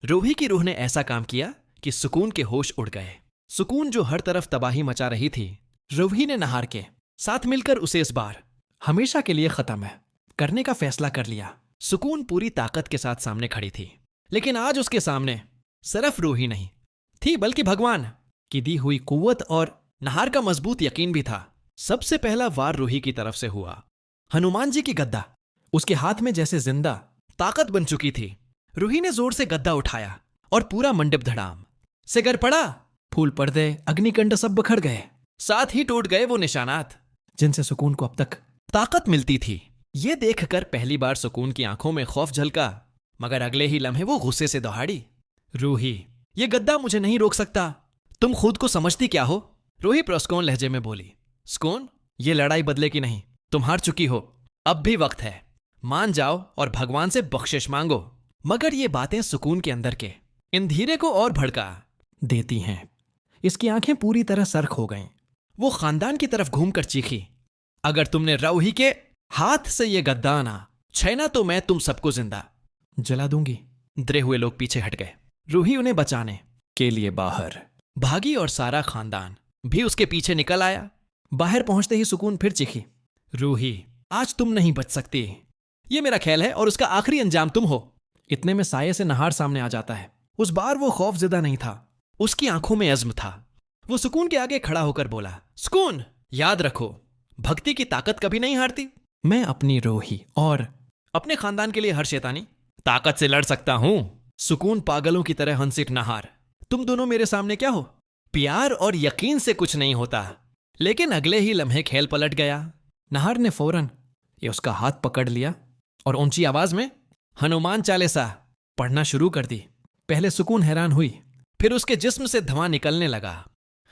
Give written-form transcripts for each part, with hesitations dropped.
रूही की रूह ने ऐसा काम किया कि सुकून के होश उड़ गए। सुकून जो हर तरफ तबाही मचा रही थी, रूही ने नहार के साथ मिलकर उसे इस बार हमेशा के लिए खत्म करने का फैसला कर लिया। सुकून पूरी ताकत के साथ सामने खड़ी थी, लेकिन आज उसके सामने सिर्फ रूही नहीं थी बल्कि भगवान की दी हुई कुव्वत और नहार का मजबूत यकीन भी था। सबसे पहला वार रूही की तरफ से हुआ। हनुमान जी की गद्दा उसके हाथ में जैसे जिंदा ताकत बन चुकी थी। रूही ने जोर से गद्दा उठाया और पूरा मंडप धड़ाम से गिर पड़ा। फूल पर्दे अग्निकंड सब बिखर गए। साथ ही टूट गए वो निशानात जिनसे सुकून को अब तक ताकत मिलती थी। ये देखकर पहली बार सुकून की आंखों में खौफ झलका, मगर अगले ही लम्हे वो गुस्से से दौड़ी। रूही, ये गद्दा मुझे नहीं रोक सकता। तुम खुद को समझती क्या हो? रूही प्रस्कोन लहजे में बोली। स्कोन, ये लड़ाई बदले की नहीं, तुम हार चुकी हो। अब भी वक्त है, मान जाओ और भगवान से बख्शिश मांगो। मगर ये बातें सुकून के अंदर के इन धीरे को और भड़का देती हैं। इसकी आंखें पूरी तरह सर्क हो गईं। वो खानदान की तरफ घूमकर चीखी, अगर तुमने रूही के हाथ से ये गद्दा आना छीना तो मैं तुम सबको जिंदा जला दूंगी। डरे हुए लोग पीछे हट गए। रूही उन्हें बचाने के लिए बाहर भागी और सारा खानदान भी उसके पीछे निकल आया। बाहर पहुंचते ही सुकून फिर चीखी, रूही, आज तुम नहीं बच सकती। ये मेरा ख्याल है और उसका आखिरी अंजाम तुम हो। इतने में साये से नहार सामने आ जाता है। उस बार वो खौफजदा नहीं था, उसकी आंखों में अज़्म था। वो सुकून के आगे खड़ा होकर बोला, सुकून, याद रखो, भक्ति की ताकत कभी नहीं हारती। मैं अपनी रूही और अपने खानदान के लिए हर शैतानी ताकत से लड़ सकता हूं। सुकून पागलों की तरह हंसिट नहार, तुम दोनों मेरे सामने क्या हो? प्यार और यकीन से कुछ नहीं होता। लेकिन अगले ही लम्हे खेल पलट गया। नहार ने फौरन ये उसका हाथ पकड़ लिया और ऊंची आवाज में हनुमान चालीसा पढ़ना शुरू कर दी। पहले सुकून हैरान हुई, फिर उसके जिस्म से धुआं निकलने लगा।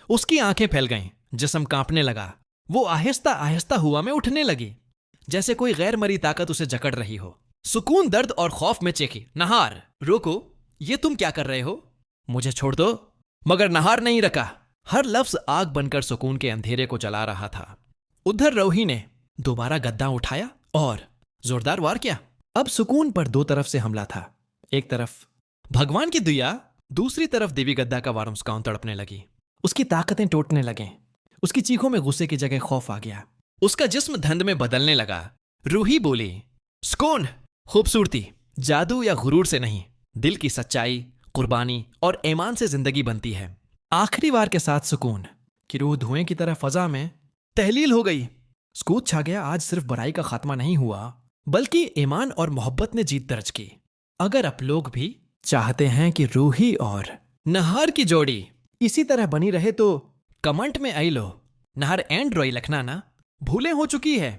उसकी आंखें फैल गईं, जिस्म कांपने लगा। वो आहिस्ता आहिस्ता हुआ में उठने लगी, जैसे कोई गैर मरी ताकत उसे जकड़ रही हो। सुकून दर्द और खौफ में चीखी, नहार, रोको, ये तुम क्या कर रहे हो? मुझे छोड़ दो। मगर नहार नहीं रखा। हर लफ्ज आग बनकर सुकून के अंधेरे को जला रहा था। उधर रूही ने दोबारा गद्दा उठाया और जोरदार वार किया। अब सुकून पर दो तरफ से हमला था। एक तरफ भगवान की दुआ, दूसरी तरफ देवी गद्दा का वार। मुस्कान तड़पने लगी, उसकी ताकतें टूटने लगे। उसकी चीखों में गुस्से की जगह खौफ आ गया। उसका जिस्म धंध में बदलने लगा। रूही बोली, सुकून, खूबसूरती जादू या गुरूर से नहीं, दिल की सच्चाई, कुर्बानी और ईमान से जिंदगी बनती है। आखिरी वार के साथ सुकून की रूह धुएं की तरह फजा में तहलील हो गई। सुकूत छा गया। आज सिर्फ बुराई का खात्मा नहीं हुआ, बल्कि ईमान और मोहब्बत ने जीत दर्ज की। अगर आप लोग भी चाहते हैं कि रूही और नहार की जोड़ी इसी तरह बनी रहे तो कमेंट में आई लो। नहार एंड रॉय लखना ना भूले हो चुकी है।